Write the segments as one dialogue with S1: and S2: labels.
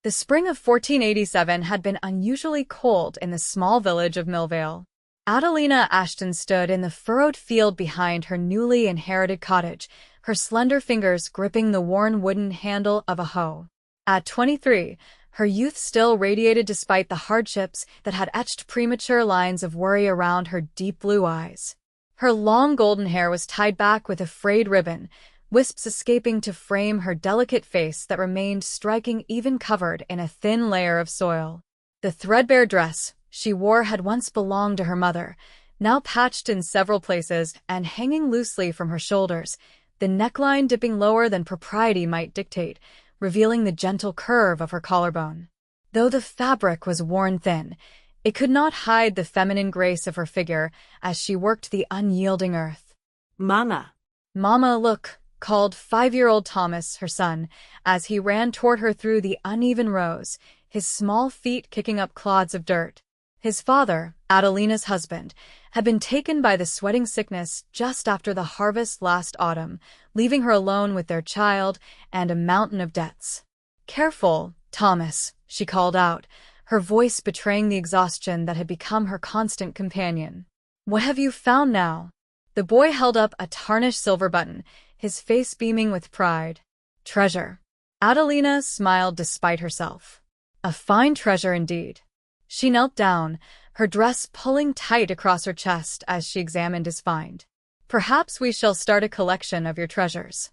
S1: The spring of 1487 had been unusually cold in the small village of Millvale. Adelina Ashton stood in the furrowed field behind her newly inherited cottage, her slender fingers gripping the worn wooden handle of a hoe. At 23, her youth still radiated despite the hardships that had etched premature lines of worry around her deep blue eyes. Her long golden hair was tied back with a frayed ribbon, wisps escaping to frame her delicate face that remained striking even covered in a thin layer of soil. The threadbare dress she wore had once belonged to her mother, now patched in several places and hanging loosely from her shoulders, the neckline dipping lower than propriety might dictate, revealing the gentle curve of her collarbone. Though the fabric was worn thin, it could not hide the feminine grace of her figure as she worked the unyielding earth.
S2: "Mama."
S1: "Mama, look," called 5-year-old Thomas, her son, as he ran toward her through the uneven rows, his small feet kicking up clods of dirt. His father, Adelina's husband, had been taken by the sweating sickness just after the harvest last autumn, leaving her alone with their child and a mountain of debts. "Careful, Thomas," she called out, her voice betraying the exhaustion that had become her constant companion. "What have you found now?" The boy held up a tarnished silver button, his face beaming with pride. "Treasure." Adelina smiled despite herself. "A fine treasure indeed." She knelt down, her dress pulling tight across her chest as she examined his find. "Perhaps we shall start a collection of your treasures."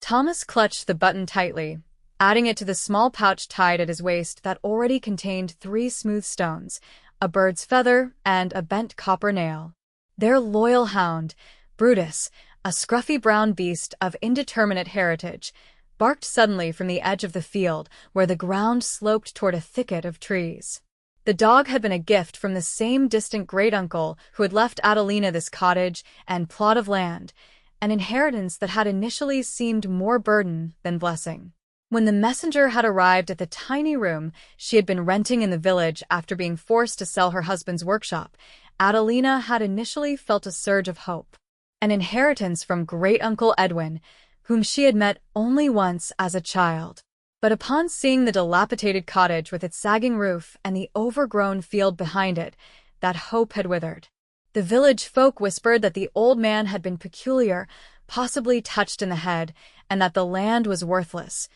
S1: Thomas clutched the button tightly, adding it to the small pouch tied at his waist that already contained 3 smooth stones, a bird's feather, and a bent copper nail. Their loyal hound, Brutus, a scruffy brown beast of indeterminate heritage, barked suddenly from the edge of the field where the ground sloped toward a thicket of trees. The dog had been a gift from the same distant great-uncle who had left Adelina this cottage and plot of land, an inheritance that had initially seemed more burden than blessing. When the messenger had arrived at the tiny room she had been renting in the village after being forced to sell her husband's workshop, Adelina had initially felt a surge of hope. An inheritance from great-uncle Edwin, whom she had met only once as a child. But upon seeing the dilapidated cottage with its sagging roof and the overgrown field behind it, that hope had withered. The village folk whispered that the old man had been peculiar, possibly touched in the head, and that the land was worthless,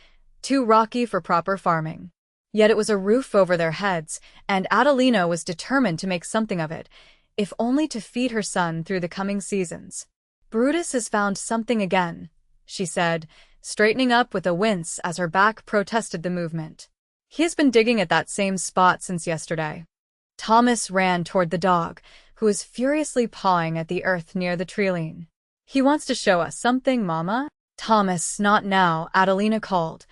S1: too rocky for proper farming. Yet it was a roof over their heads, and Adelina was determined to make something of it, if only to feed her son through the coming seasons. "Brutus has found something again," she said, straightening up with a wince as her back protested the movement. "He has been digging at that same spot since yesterday." Thomas ran toward the dog, who was furiously pawing at the earth near the treeline. "He wants to show us something, Mama." "Thomas, not now," Adelina called,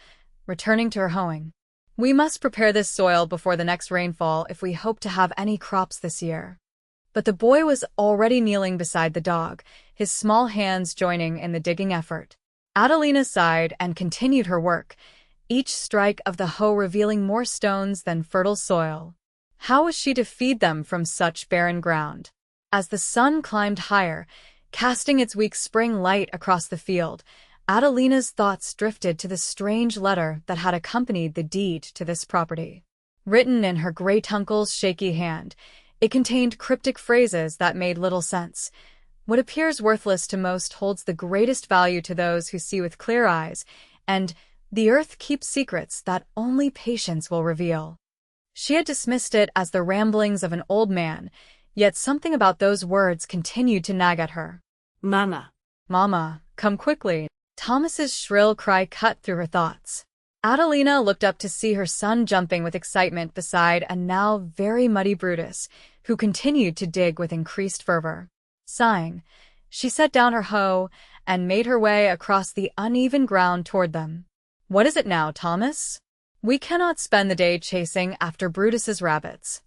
S1: returning to her hoeing. "We must prepare this soil before the next rainfall if we hope to have any crops this year." But the boy was already kneeling beside the dog, his small hands joining in the digging effort. Adelina sighed and continued her work, each strike of the hoe revealing more stones than fertile soil. How was she to feed them from such barren ground? As the sun climbed higher, casting its weak spring light across the field, Adelina's thoughts drifted to the strange letter that had accompanied the deed to this property. Written in her great-uncle's shaky hand, it contained cryptic phrases that made little sense. What appears worthless to most holds the greatest value to those who see with clear eyes, and the earth keeps secrets that only patience will reveal. She had dismissed it as the ramblings of an old man, yet something about those words continued to nag at her.
S2: "Mama."
S1: "Mama, come quickly." Thomas's shrill cry cut through her thoughts. Adelina looked up to see her son jumping with excitement beside a now very muddy Brutus, who continued to dig with increased fervor. Sighing, she set down her hoe and made her way across the uneven ground toward them. "What is it now, Thomas?" "We cannot spend the day chasing after Brutus's rabbits."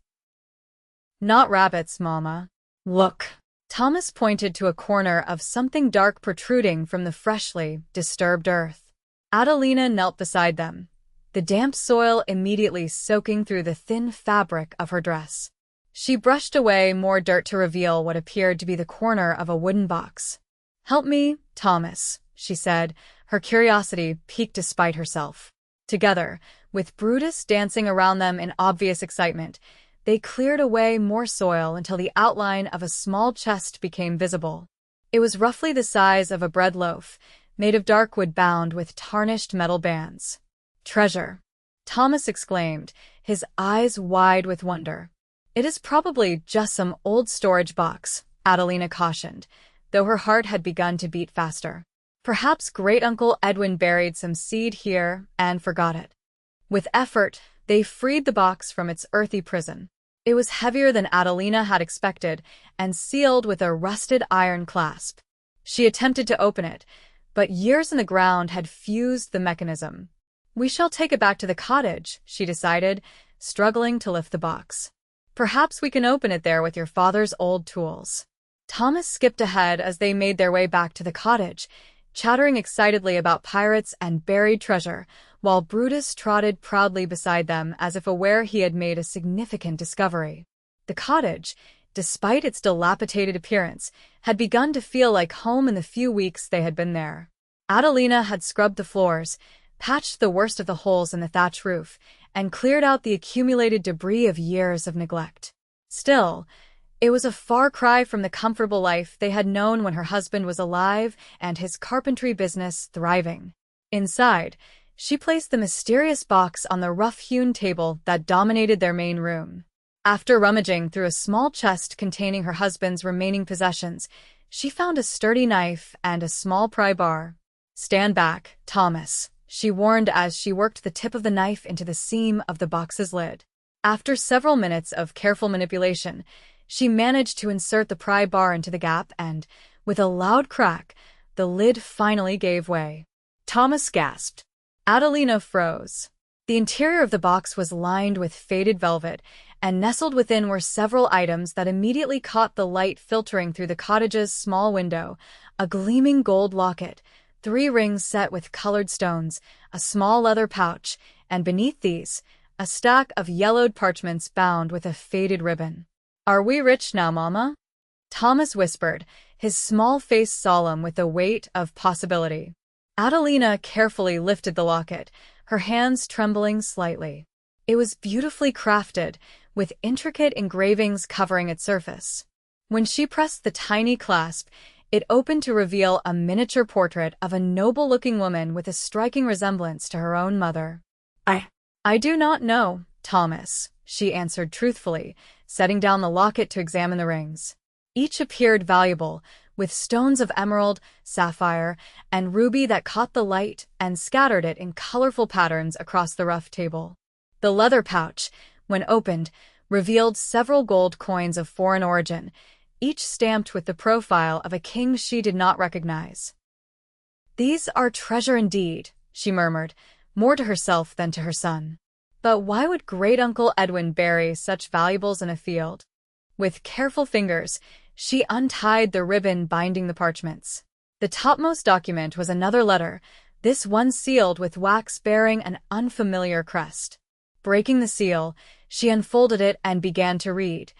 S1: "Not rabbits, Mama. Look." Thomas pointed to a corner of something dark protruding from the freshly disturbed earth. Adelina knelt beside them, the damp soil immediately soaking through the thin fabric of her dress. She brushed away more dirt to reveal what appeared to be the corner of a wooden box. "Help me, Thomas," she said, her curiosity piqued despite herself. Together, With Brutus dancing around them in obvious excitement, they cleared away more soil until the outline of a small chest became visible. It was roughly the size of a bread loaf, made of dark wood bound with tarnished metal bands. "Treasure," Thomas exclaimed, his eyes wide with wonder. "It is probably just some old storage box," Adelina cautioned, though her heart had begun to beat faster. Perhaps Great-Uncle Edwin buried some seed here and forgot it. With effort, they freed the box from its earthy prison. It was heavier than Adelina had expected and sealed with a rusted iron clasp. She attempted to open it, but years in the ground had fused the mechanism. "We shall take it back to the cottage," she decided, struggling to lift the box. "Perhaps we can open it there with your father's old tools." Thomas skipped ahead as they made their way back to the cottage, chattering excitedly about pirates and buried treasure, while Brutus trotted proudly beside them as if aware he had made a significant discovery. The cottage, despite its dilapidated appearance, had begun to feel like home in the few weeks they had been there. Adelina had scrubbed the floors, patched the worst of the holes in the thatch roof, and cleared out the accumulated debris of years of neglect. Still, it was a far cry from the comfortable life they had known when her husband was alive and his carpentry business thriving. Inside, she placed the mysterious box on the rough-hewn table that dominated their main room. After rummaging through a small chest containing her husband's remaining possessions, she found a sturdy knife and a small pry bar. "Stand back, Thomas," she warned as she worked the tip of the knife into the seam of the box's lid. After several minutes of careful manipulation, she managed to insert the pry bar into the gap and, with a loud crack, the lid finally gave way. Thomas gasped. Adelina froze. The interior of the box was lined with faded velvet, and nestled within were several items that immediately caught the light filtering through the cottage's small window: a gleaming gold locket, 3 rings set with colored stones, a small leather pouch, and beneath these, a stack of yellowed parchments bound with a faded ribbon. "Are we rich now, Mama?" Thomas whispered, his small face solemn with the weight of possibility. Adelina carefully lifted the locket, her hands trembling slightly. It was beautifully crafted, with intricate engravings covering its surface. When she pressed the tiny clasp, it opened to reveal a miniature portrait of a noble-looking woman with a striking resemblance to her own mother. I do not know, Thomas," she answered truthfully, setting down the locket to examine the rings. Each appeared valuable, with stones of emerald, sapphire, and ruby that caught the light and scattered it in colorful patterns across the rough table. The leather pouch, when opened, revealed several gold coins of foreign origin, each stamped with the profile of a king she did not recognize. "These are treasure indeed," she murmured, more to herself than to her son. But why would Great-Uncle Edwin bury such valuables in a field? With careful fingers, she untied the ribbon binding the parchments. The topmost document was another letter, this one sealed with wax bearing an unfamiliar crest. Breaking the seal, she unfolded it and began to read.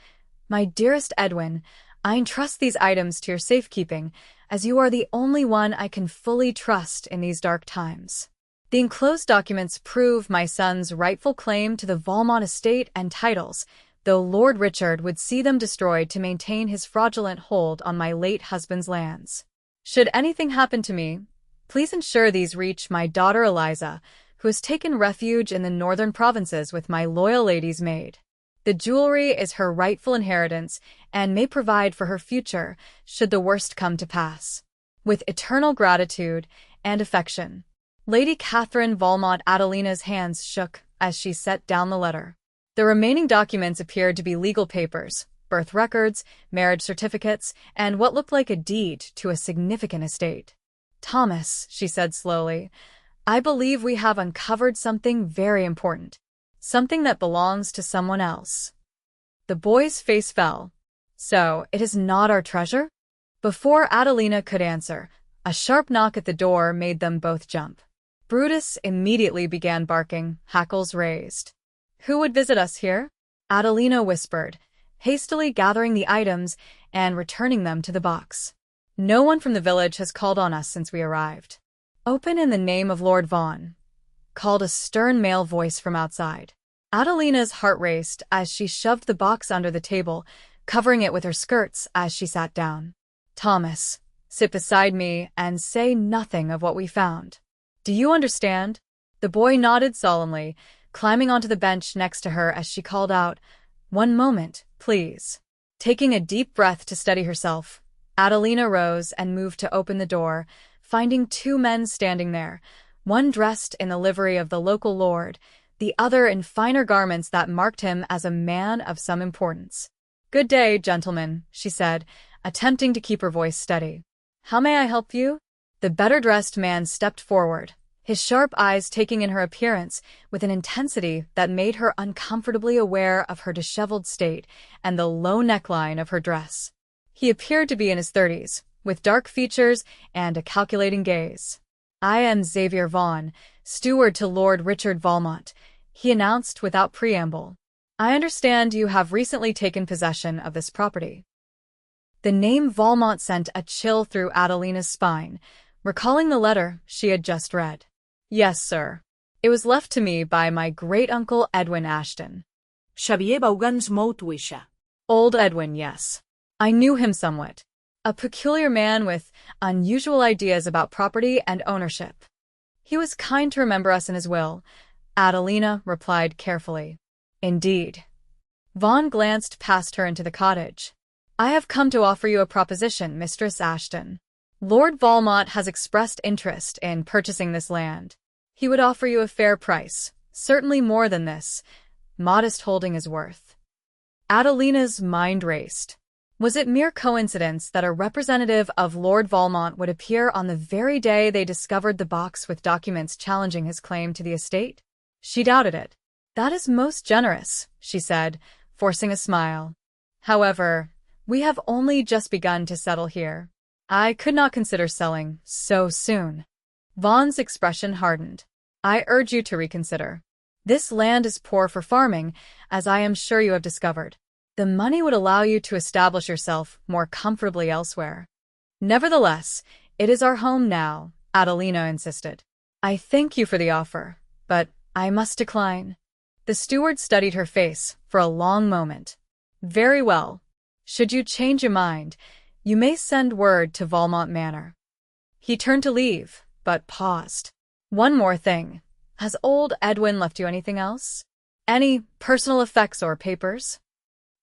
S1: "My dearest Edwin, I entrust these items to your safekeeping, as you are the only one I can fully trust in these dark times. The enclosed documents prove my son's rightful claim to the Valmont estate and titles, though Lord Richard would see them destroyed to maintain his fraudulent hold on my late husband's lands. Should anything happen to me, please ensure these reach my daughter Eliza, who has taken refuge in the northern provinces with my loyal lady's maid. The jewelry is her rightful inheritance and may provide for her future should the worst come to pass. With eternal gratitude and affection." Lady Catherine Valmont. Adelina's hands shook as she set down the letter. The remaining documents appeared to be legal papers, birth records, marriage certificates, and what looked like a deed to a significant estate. "Thomas," she said slowly, "I believe we have uncovered something very important. Something that belongs to someone else." The boy's face fell. "So, it is not our treasure?" Before Adelina could answer, a sharp knock at the door made them both jump. Brutus immediately began barking, hackles raised. "Who would visit us here?" Adelina whispered, hastily gathering the items and returning them to the box. "No one from the village has called on us since we arrived." "Open in the name of Lord Vaughan." called a stern male voice from outside. Adelina's heart raced as she shoved the box under the table, covering it with her skirts as she sat down. "Thomas, sit beside me and say nothing of what we found. Do you understand?" The boy nodded solemnly, climbing onto the bench next to her as she called out, "One moment, please." Taking a deep breath to steady herself, Adelina rose and moved to open the door, finding two men standing there, one dressed in the livery of the local lord, the other in finer garments that marked him as a man of some importance. "Good day, gentlemen," she said, attempting to keep her voice steady. "How may I help you?" The better-dressed man stepped forward, his sharp eyes taking in her appearance with an intensity that made her uncomfortably aware of her disheveled state and the low neckline of her dress. He appeared to be in his 30s, with dark features and a calculating gaze. "I am Xavier Vaughn, steward to Lord Richard Valmont," he announced without preamble. "I understand you have recently taken possession of this property." The name Valmont sent a chill through Adelina's spine, recalling the letter she had just read. "Yes, sir. It was left to me by my great-uncle Edwin Ashton."
S2: Xavier Vaughan's motuisha.
S1: "Old Edwin, yes. I knew him somewhat. A peculiar man with unusual ideas about property and ownership. He was kind to remember us in his will," Adelina replied carefully. "Indeed." Vaughn glanced past her into the cottage. "I have come to offer you a proposition, Mistress Ashton. Lord Valmont has expressed interest in purchasing this land. He would offer you a fair price, certainly more than this modest holding is worth." Adelina's mind raced. Was it mere coincidence that a representative of Lord Valmont would appear on the very day they discovered the box with documents challenging his claim to the estate? She doubted it. "That is most generous," she said, forcing a smile. "However, we have only just begun to settle here. I could not consider selling so soon." Vaughn's expression hardened. "I urge you to reconsider. This land is poor for farming, as I am sure you have discovered. The money would allow you to establish yourself more comfortably elsewhere." "Nevertheless, it is our home now," Adelina insisted. "I thank you for the offer, but I must decline." The steward studied her face for a long moment. "Very well. Should you change your mind, you may send word to Valmont Manor." He turned to leave, but paused. "One more thing. Has old Edwin left you anything else? Any personal effects or papers?"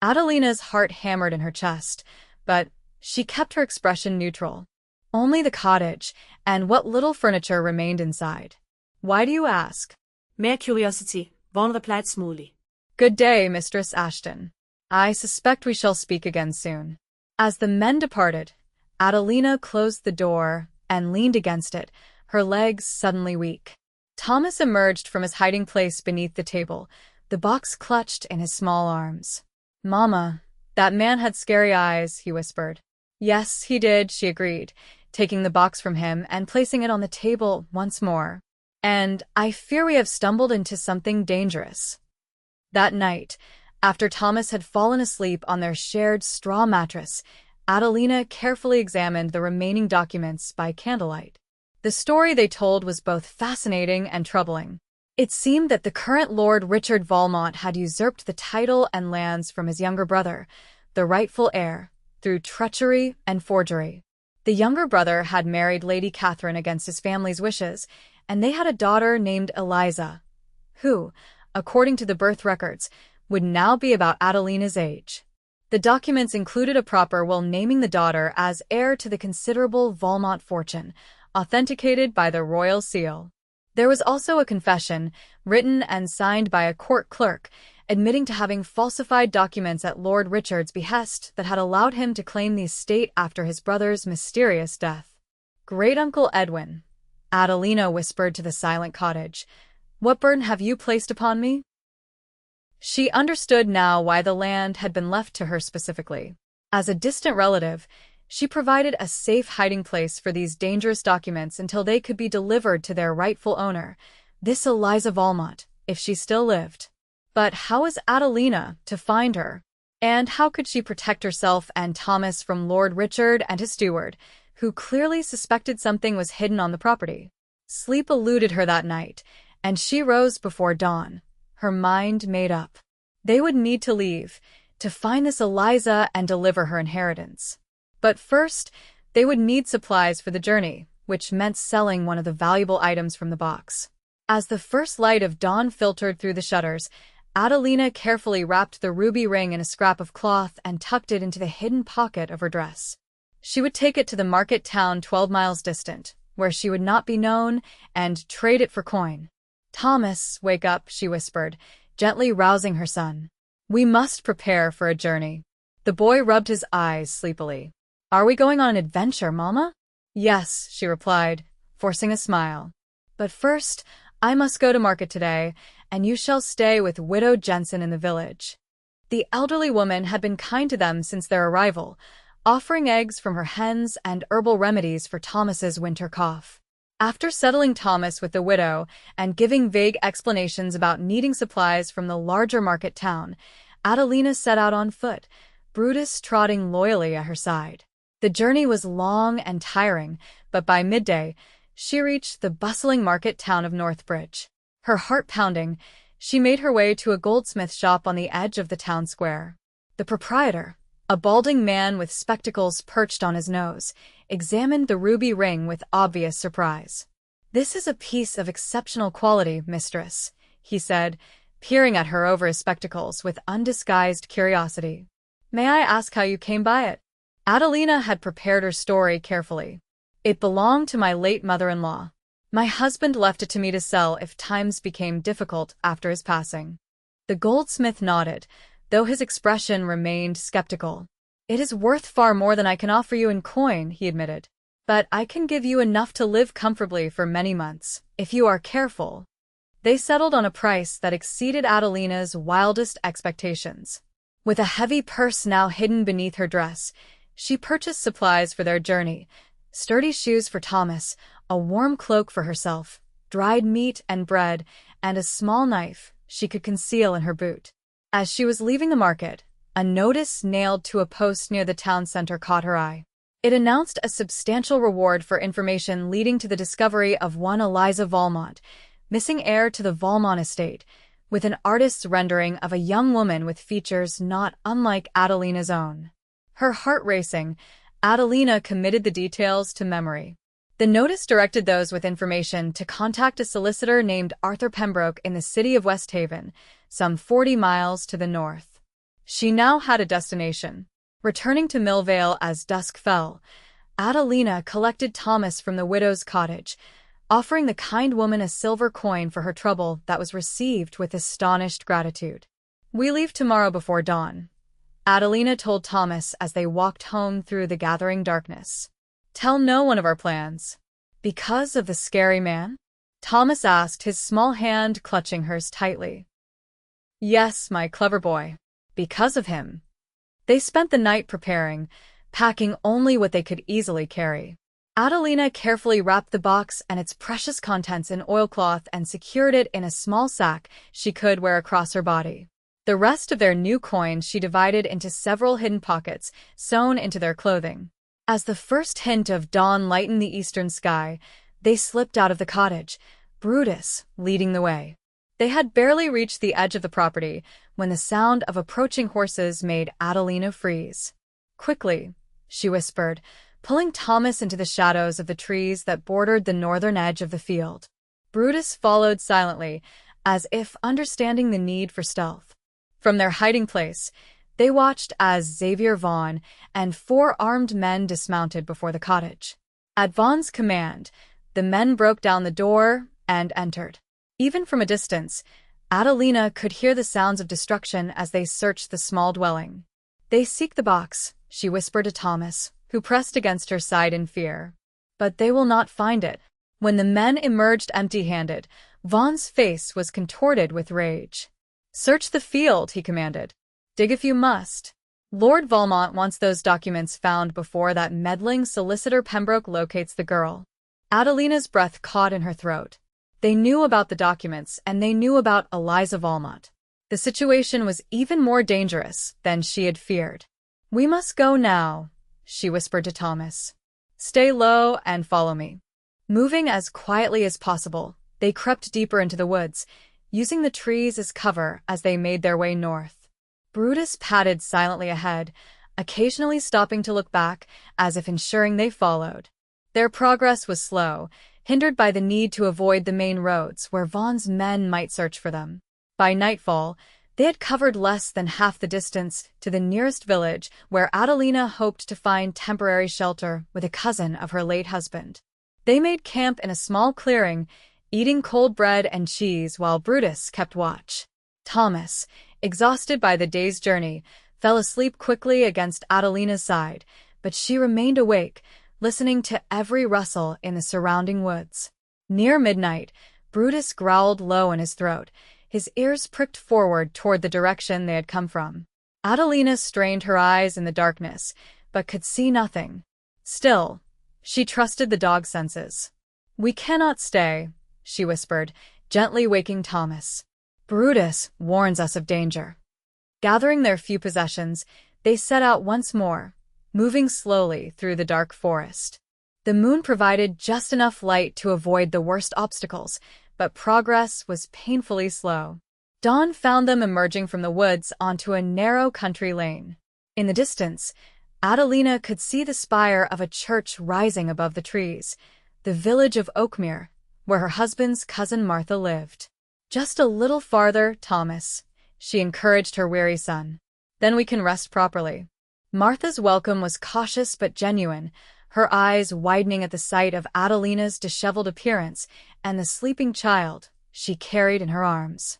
S1: Adelina's heart hammered in her chest, but she kept her expression neutral. "Only the cottage, and what little furniture remained inside." "Why do you ask?"
S2: "Mere curiosity," Vaughn replied smoothly.
S1: "Good day, Mistress Ashton. I suspect we shall speak again soon." As the men departed, Adelina closed the door and leaned against it, her legs suddenly weak. Thomas emerged from his hiding place beneath the table, the box clutched in his small arms. "Mama, that man had scary eyes," he whispered. "Yes, he did," she agreed, taking the box from him and placing it on the table once more. "And I fear we have stumbled into something dangerous." That night, after Thomas had fallen asleep on their shared straw mattress, Adelina carefully examined the remaining documents by candlelight. The story they told was both fascinating and troubling. It seemed that the current Lord Richard Valmont had usurped the title and lands from his younger brother, the rightful heir, through treachery and forgery. The younger brother had married Lady Catherine against his family's wishes, and they had a daughter named Eliza, who, according to the birth records, would now be about Adelina's age. The documents included a proper will naming the daughter as heir to the considerable Valmont fortune, authenticated by the royal seal. There was also a confession, written and signed by a court clerk, admitting to having falsified documents at Lord Richard's behest that had allowed him to claim the estate after his brother's mysterious death. "Great-uncle Edwin," Adelina whispered to the silent cottage, "what burden have you placed upon me?" She understood now why the land had been left to her specifically. As a distant relative, she provided a safe hiding place for these dangerous documents until they could be delivered to their rightful owner, this Eliza Valmont, if she still lived. But how was Adelina to find her? And how could she protect herself and Thomas from Lord Richard and his steward, who clearly suspected something was hidden on the property? Sleep eluded her that night, and she rose before dawn, her mind made up. They would need to leave, to find this Eliza and deliver her inheritance. But first, they would need supplies for the journey, which meant selling one of the valuable items from the box. As the first light of dawn filtered through the shutters, Adelina carefully wrapped the ruby ring in a scrap of cloth and tucked it into the hidden pocket of her dress. She would take it to the market town 12 miles distant, where she would not be known, and trade it for coin. "Thomas, wake up," she whispered, gently rousing her son. "We must prepare for a journey." The boy rubbed his eyes sleepily. "Are we going on an adventure, Mama?" "Yes," she replied, forcing a smile. "But first, I must go to market today, and you shall stay with Widow Jensen in the village." The elderly woman had been kind to them since their arrival, offering eggs from her hens and herbal remedies for Thomas's winter cough. After settling Thomas with the widow and giving vague explanations about needing supplies from the larger market town, Adelina set out on foot, Brutus trotting loyally at her side. The journey was long and tiring, but by midday, she reached the bustling market town of Northbridge. Her heart pounding, she made her way to a goldsmith shop on the edge of the town square. The proprietor, a balding man with spectacles perched on his nose, examined the ruby ring with obvious surprise. "This is a piece of exceptional quality, mistress," he said, peering at her over his spectacles with undisguised curiosity. "May I ask how you came by it?" Adelina had prepared her story carefully. "It belonged to my late mother-in-law. My husband left it to me to sell if times became difficult after his passing." The goldsmith nodded, though his expression remained skeptical. "It is worth far more than I can offer you in coin," he admitted. "But I can give you enough to live comfortably for many months, if you are careful." They settled on a price that exceeded Adelina's wildest expectations. With a heavy purse now hidden beneath her dress, she purchased supplies for their journey: sturdy shoes for Thomas, a warm cloak for herself, dried meat and bread, and a small knife she could conceal in her boot. As she was leaving the market, a notice nailed to a post near the town center caught her eye. It announced a substantial reward for information leading to the discovery of one Eliza Valmont, missing heir to the Valmont estate, with an artist's rendering of a young woman with features not unlike Adelina's own. Her heart racing, Adelina committed the details to memory. The notice directed those with information to contact a solicitor named Arthur Pembroke in the city of West Haven, some 40 miles to the north. She now had a destination. Returning to Millvale as dusk fell, Adelina collected Thomas from the widow's cottage, offering the kind woman a silver coin for her trouble that was received with astonished gratitude. "We leave tomorrow before dawn," Adelina told Thomas as they walked home through the gathering darkness. "Tell no one of our plans." "Because of the scary man?" Thomas asked, his small hand clutching hers tightly. "Yes, my clever boy. Because of him." They spent the night preparing, packing only what they could easily carry. Adelina carefully wrapped the box and its precious contents in oilcloth and secured it in a small sack she could wear across her body. The rest of their new coins she divided into several hidden pockets sewn into their clothing. As the first hint of dawn lightened the eastern sky, they slipped out of the cottage, Brutus leading the way. They had barely reached the edge of the property when the sound of approaching horses made Adelina freeze. "Quickly," she whispered, pulling Thomas into the shadows of the trees that bordered the northern edge of the field. Brutus followed silently, as if understanding the need for stealth. From their hiding place, they watched as Xavier Vaughn and 4 armed men dismounted before the cottage. At Vaughn's command, the men broke down the door and entered. Even from a distance, Adelina could hear the sounds of destruction as they searched the small dwelling. "They seek the box," she whispered to Thomas, who pressed against her side in fear. "But they will not find it." When the men emerged empty-handed, Vaughn's face was contorted with rage. "Search the field," he commanded. "Dig if you must. Lord Valmont wants those documents found before that meddling solicitor Pembroke locates the girl." Adelina's breath caught in her throat. They knew about the documents, and they knew about Eliza Valmont. The situation was even more dangerous than she had feared. "We must go now," she whispered to Thomas. "Stay low and follow me." Moving as quietly as possible, They crept deeper into the woods, using the trees as cover as they made their way north. Brutus padded silently ahead, occasionally stopping to look back, as if ensuring they followed. Their progress was slow, hindered by the need to avoid the main roads where Vaughn's men might search for them. By nightfall, they had covered less than half the distance to the nearest village where Adelina hoped to find temporary shelter with a cousin of her late husband. They made camp in a small clearing, eating cold bread and cheese while Brutus kept watch. Thomas, exhausted by the day's journey, fell asleep quickly against Adelina's side, but she remained awake, listening to every rustle in the surrounding woods. Near midnight, Brutus growled low in his throat, his ears pricked forward toward the direction they had come from. Adelina strained her eyes in the darkness, but could see nothing. Still, she trusted the dog's senses. "We cannot stay," she whispered, gently waking Thomas. "Brutus warns us of danger." Gathering their few possessions, they set out once more, moving slowly through the dark forest. The moon provided just enough light to avoid the worst obstacles, but progress was painfully slow. Dawn found them emerging from the woods onto a narrow country lane. In the distance, Adelina could see the spire of a church rising above the trees, the village of Oakmere, where her husband's cousin Martha lived. "Just a little farther, Thomas," she encouraged her weary son. "Then we can rest properly." Martha's welcome was cautious but genuine, her eyes widening at the sight of Adelina's disheveled appearance and the sleeping child she carried in her arms.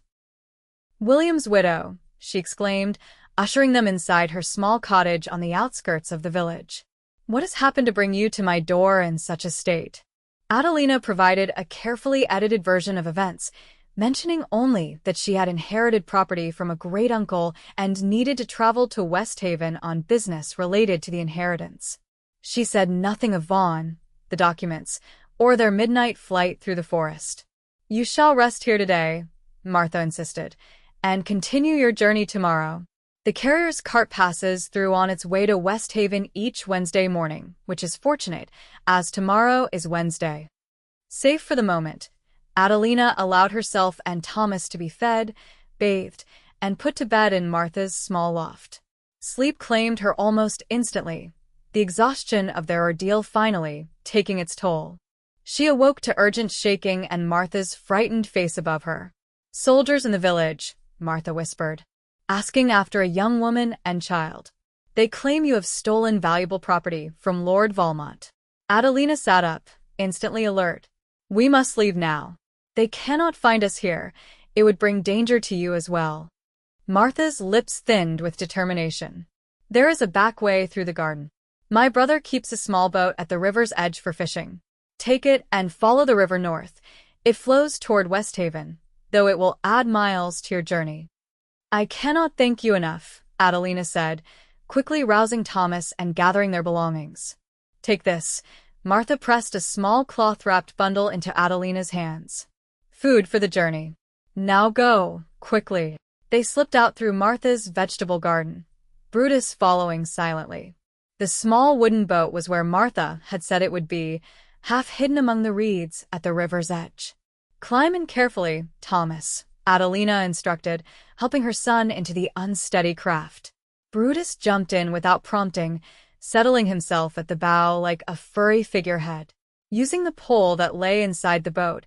S1: "William's widow," she exclaimed, ushering them inside her small cottage on the outskirts of the village. "What has happened to bring you to my door in such a state?" Adelina provided a carefully edited version of events, mentioning only that she had inherited property from a great-uncle and needed to travel to West Haven on business related to the inheritance. She said nothing of Vaughan, the documents, or their midnight flight through the forest. "You shall rest here today," Martha insisted, "and continue your journey tomorrow. The carrier's cart passes through on its way to West Haven each Wednesday morning, which is fortunate, as tomorrow is Wednesday." Safe for the moment, Adelina allowed herself and Thomas to be fed, bathed, and put to bed in Martha's small loft. Sleep claimed her almost instantly, the exhaustion of their ordeal finally taking its toll. She awoke to urgent shaking and Martha's frightened face above her. "Soldiers in the village," Martha whispered, "asking after a young woman and child. They claim you have stolen valuable property from Lord Valmont." Adelina sat up, instantly alert. "We must leave now. They cannot find us here. It would bring danger to you as well." Martha's lips thinned with determination. "There is a back way through the garden. My brother keeps a small boat at the river's edge for fishing. Take it and follow the river north. It flows toward West Haven, though it will add miles to your journey." "I cannot thank you enough," Adelina said, quickly rousing Thomas and gathering their belongings. "Take this." Martha pressed a small cloth-wrapped bundle into Adelina's hands. "Food for the journey. Now go, quickly." They slipped out through Martha's vegetable garden, Brutus following silently. The small wooden boat was where Martha had said it would be, half hidden among the reeds at the river's edge. "Climb in carefully, Thomas," Adelina instructed, helping her son into the unsteady craft. Brutus jumped in without prompting, settling himself at the bow like a furry figurehead. Using the pole that lay inside the boat,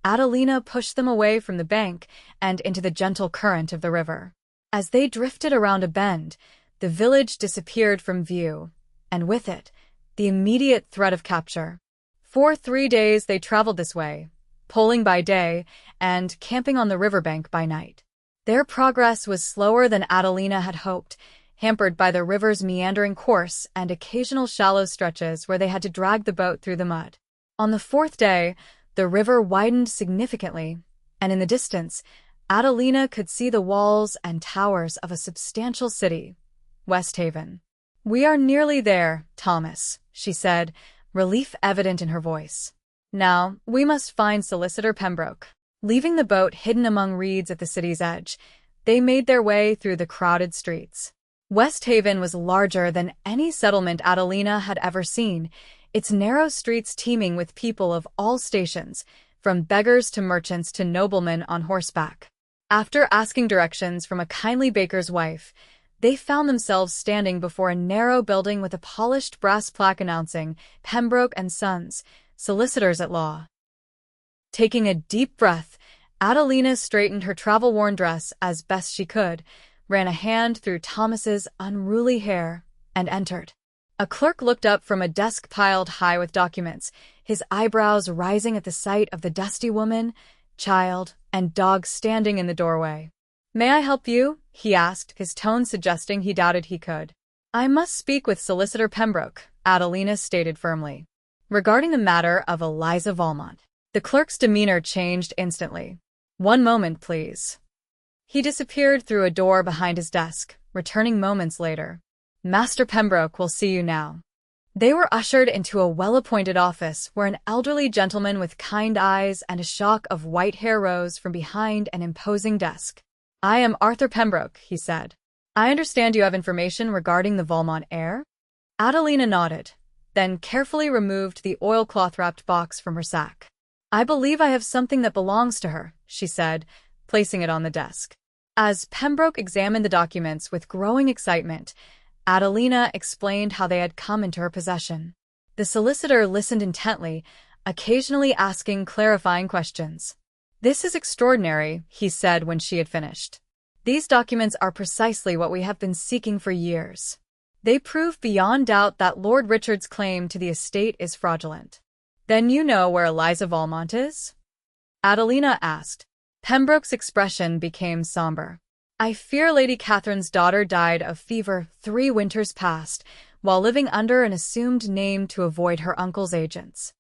S1: Adelina pushed them away from the bank and into the gentle current of the river. As they drifted around a bend, the village disappeared from view, and with it, the immediate threat of capture. For 3 days they traveled this way, poling by day and camping on the riverbank by night. Their progress was slower than Adelina had hoped, hampered by the river's meandering course and occasional shallow stretches where they had to drag the boat through the mud. On the 4th day, the river widened significantly, and in the distance, Adelina could see the walls and towers of a substantial city, West Haven. "We are nearly there, Thomas," she said, relief evident in her voice. "Now, we must find Solicitor Pembroke." Leaving the boat hidden among reeds at the city's edge, they made their way through the crowded streets. West Haven was larger than any settlement Adelina had ever seen, its narrow streets teeming with people of all stations, from beggars to merchants to noblemen on horseback. After asking directions from a kindly baker's wife, they found themselves standing before a narrow building with a polished brass plaque announcing Pembroke and Sons, solicitors at law. Taking a deep breath, Adelina straightened her travel-worn dress as best she could, ran a hand through Thomas's unruly hair, and entered. A clerk looked up from a desk piled high with documents, his eyebrows rising at the sight of the dusty woman, child, and dog standing in the doorway. "May I help you?" he asked, his tone suggesting he doubted he could. "I must speak with Solicitor Pembroke," Adelina stated firmly. "Regarding the matter of Eliza Valmont." The clerk's demeanor changed instantly. "One moment, please." He disappeared through a door behind his desk, returning moments later. "Master Pembroke will see you now." They were ushered into a well-appointed office where an elderly gentleman with kind eyes and a shock of white hair rose from behind an imposing desk. "I am Arthur Pembroke," he said. "I understand you have information regarding the Valmont heir?" Adelina nodded, then carefully removed the oilcloth-wrapped box from her sack. "I believe I have something that belongs to her," she said, placing it on the desk. As Pembroke examined the documents with growing excitement, Adelina explained how they had come into her possession. The solicitor listened intently, occasionally asking clarifying questions. "This is extraordinary," he said when she had finished. "These documents are precisely what we have been seeking for years. They prove beyond doubt that Lord Richard's claim to the estate is fraudulent." "Then you know where Eliza Valmont is?" Adelina asked. Pembroke's expression became somber. "I fear Lady Catherine's daughter died of fever 3 winters past, while living under an assumed name to avoid her uncle's agents."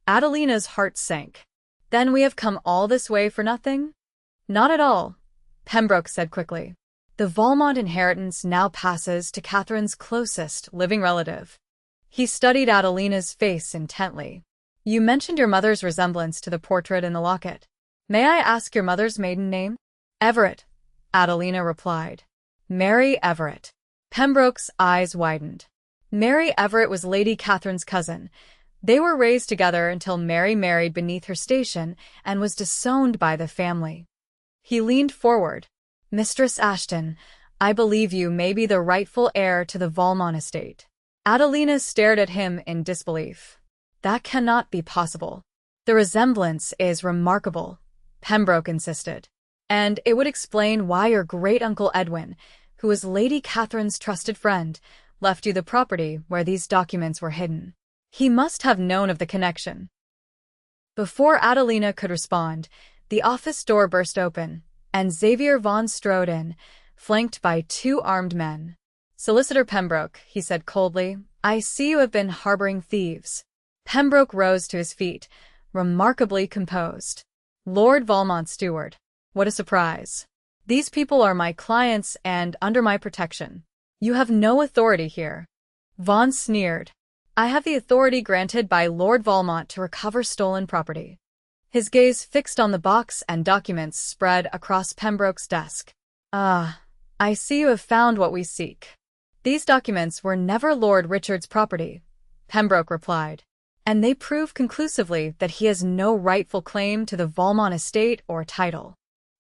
S1: Adelina's heart sank. "Then we have come all this way for nothing?" "Not at all," Pembroke said quickly. "The Valmont inheritance now passes to Catherine's closest living relative." He studied Adelina's face intently. "You mentioned your mother's resemblance to the portrait in the locket. May I ask your mother's maiden name?" "Everett," Adelina replied. "Mary Everett." Pembroke's eyes widened. Mary Everett was Lady Catherine's cousin. They were raised together until Mary married beneath her station and was disowned by the family. He leaned forward. "Mistress Ashton, I believe you may be the rightful heir to the Valmont estate." Adelina stared at him in disbelief. "That cannot be possible." "The resemblance is remarkable," Pembroke insisted. "And it would explain why your great-uncle Edwin, who was Lady Catherine's trusted friend, left you the property where these documents were hidden. He must have known of the connection." Before Adelina could respond, the office door burst open, and Xavier Vaughan strode in, flanked by 2 armed men. "Solicitor Pembroke," he said coldly, "I see you have been harboring thieves." Pembroke rose to his feet, remarkably composed. "Lord Valmont's steward. What a surprise. These people are my clients and under my protection. You have no authority here." Vaughan sneered. "I have the authority granted by Lord Valmont to recover stolen property." His gaze fixed on the box and documents spread across Pembroke's desk. "Ah, I see you have found what we seek." "These documents were never Lord Richard's property," Pembroke replied, "and they prove conclusively that he has no rightful claim to the Valmont estate or title."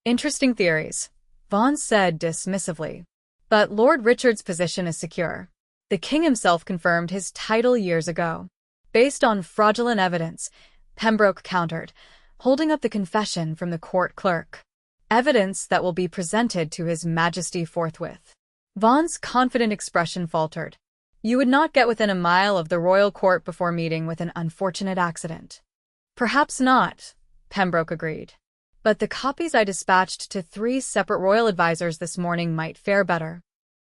S1: "Interesting theories," Vaughan said dismissively. "But Lord Richard's position is secure. The king himself confirmed his title years ago." "Based on fraudulent evidence," Pembroke countered, holding up the confession from the court clerk. "Evidence that will be presented to His Majesty forthwith." Vaughan's confident expression faltered. "You would not get within a mile of the royal court before meeting with an unfortunate accident." "Perhaps not," Pembroke agreed. "But the copies I dispatched to 3 separate royal advisors this morning might fare better."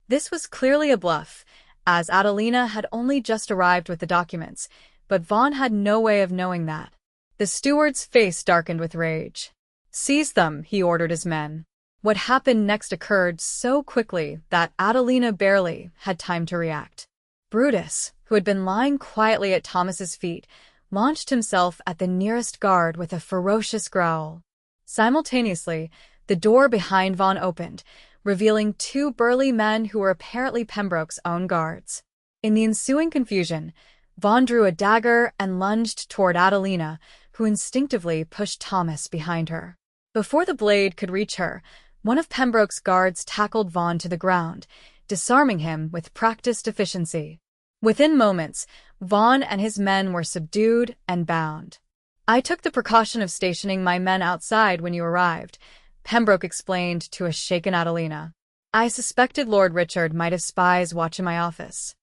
S1: This was clearly a bluff, as Adelina had only just arrived with the documents, but Vaughan had no way of knowing that. The steward's face darkened with rage. "Seize them," he ordered his men. What happened next occurred so quickly that Adelina barely had time to react. Brutus, who had been lying quietly at Thomas's feet, launched himself at the nearest guard with a ferocious growl. Simultaneously, the door behind Vaughan opened, revealing 2 burly men who were apparently Pembroke's own guards. In the ensuing confusion, Vaughan drew a dagger and lunged toward Adelina, who instinctively pushed Thomas behind her. Before the blade could reach her, one of Pembroke's guards tackled Vaughan to the ground, disarming him with practiced efficiency. Within moments, Vaughan and his men were subdued and bound. "I took the precaution of stationing my men outside when you arrived," Pembroke explained to a shaken Adelina. "I suspected Lord Richard might have spies watching my office."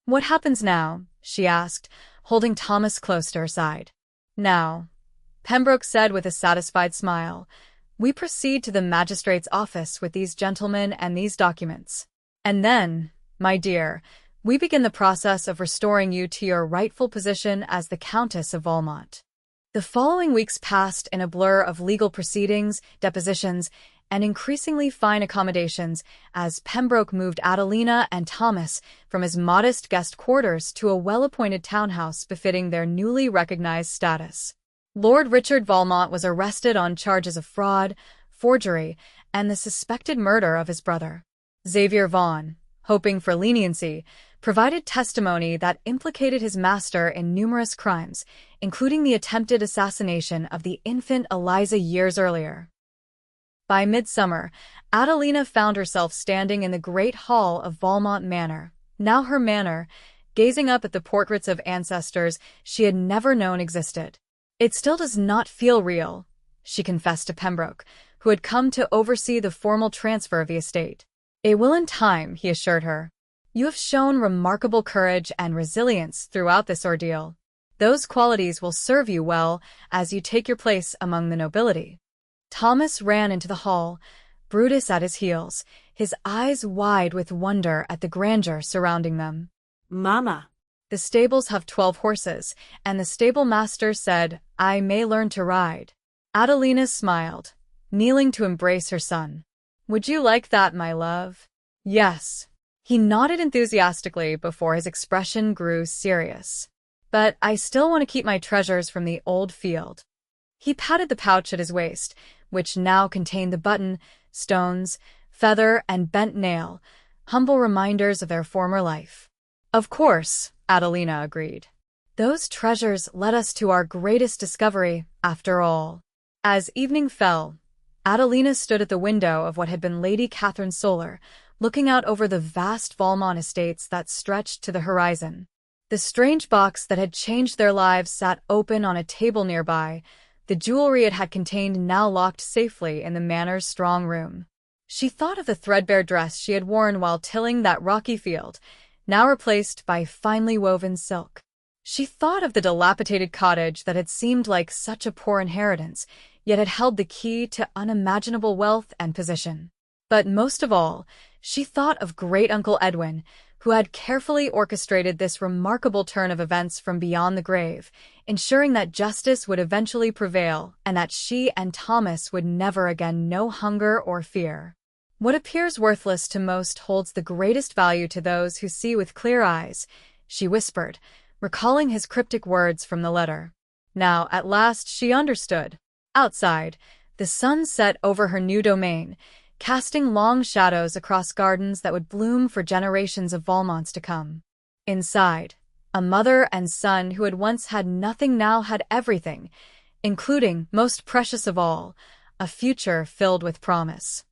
S1: "What happens now?" she asked, holding Thomas close to her side. "Now," Pembroke said with a satisfied smile, "we proceed to the magistrate's office with these gentlemen and these documents. And then, my dear, we begin the process of restoring you to your rightful position as the Countess of Valmont." The following weeks passed in a blur of legal proceedings, depositions, and increasingly fine accommodations as Pembroke moved Adelina and Thomas from his modest guest quarters to a well-appointed townhouse befitting their newly recognized status. Lord Richard Valmont was arrested on charges of fraud, forgery, and the suspected murder of his brother. Xavier Vaughan, hoping for leniency, provided testimony that implicated his master in numerous crimes, including the attempted assassination of the infant Eliza years earlier. By midsummer, Adelina found herself standing in the great hall of Valmont Manor, now her manor, gazing up at the portraits of ancestors she had never known existed. "It still does not feel real," she confessed to Pembroke, who had come to oversee the formal transfer of the estate. "It will in time," he assured her. "You have shown remarkable courage and resilience throughout this ordeal. Those qualities will serve you well as you take your place among the nobility." Thomas ran into the hall, Brutus at his heels, his eyes wide with wonder at the grandeur surrounding them.
S2: "Mama."
S1: "The stables have 12 horses, and the stable master said I may learn to ride." Adelina smiled, kneeling to embrace her son. "Would you like that, my love?" "Yes." He nodded enthusiastically before his expression grew serious. "But I still want to keep my treasures from the old field." He patted the pouch at his waist, which now contained the button, stones, feather, and bent nail, humble reminders of their former life. "Of course," Adelina agreed. "Those treasures led us to our greatest discovery, after all." As evening fell, Adelina stood at the window of what had been Lady Catherine's solar, looking out over the vast Valmont estates that stretched to the horizon. The strange box that had changed their lives sat open on a table nearby, the jewelry it had contained now locked safely in the manor's strong room. She thought of the threadbare dress she had worn while tilling that rocky field, now replaced by finely woven silk. She thought of the dilapidated cottage that had seemed like such a poor inheritance, yet had held the key to unimaginable wealth and position. But most of all, she thought of great-uncle Edwin, who had carefully orchestrated this remarkable turn of events from beyond the grave, ensuring that justice would eventually prevail and that she and Thomas would never again know hunger or fear. "What appears worthless to most holds the greatest value to those who see with clear eyes," she whispered, recalling his cryptic words from the letter. Now, at last, she understood. Outside, the sun set over her new domain, casting long shadows across gardens that would bloom for generations of Valmonts to come. Inside, a mother and son who had once had nothing now had everything, including, most precious of all, a future filled with promise.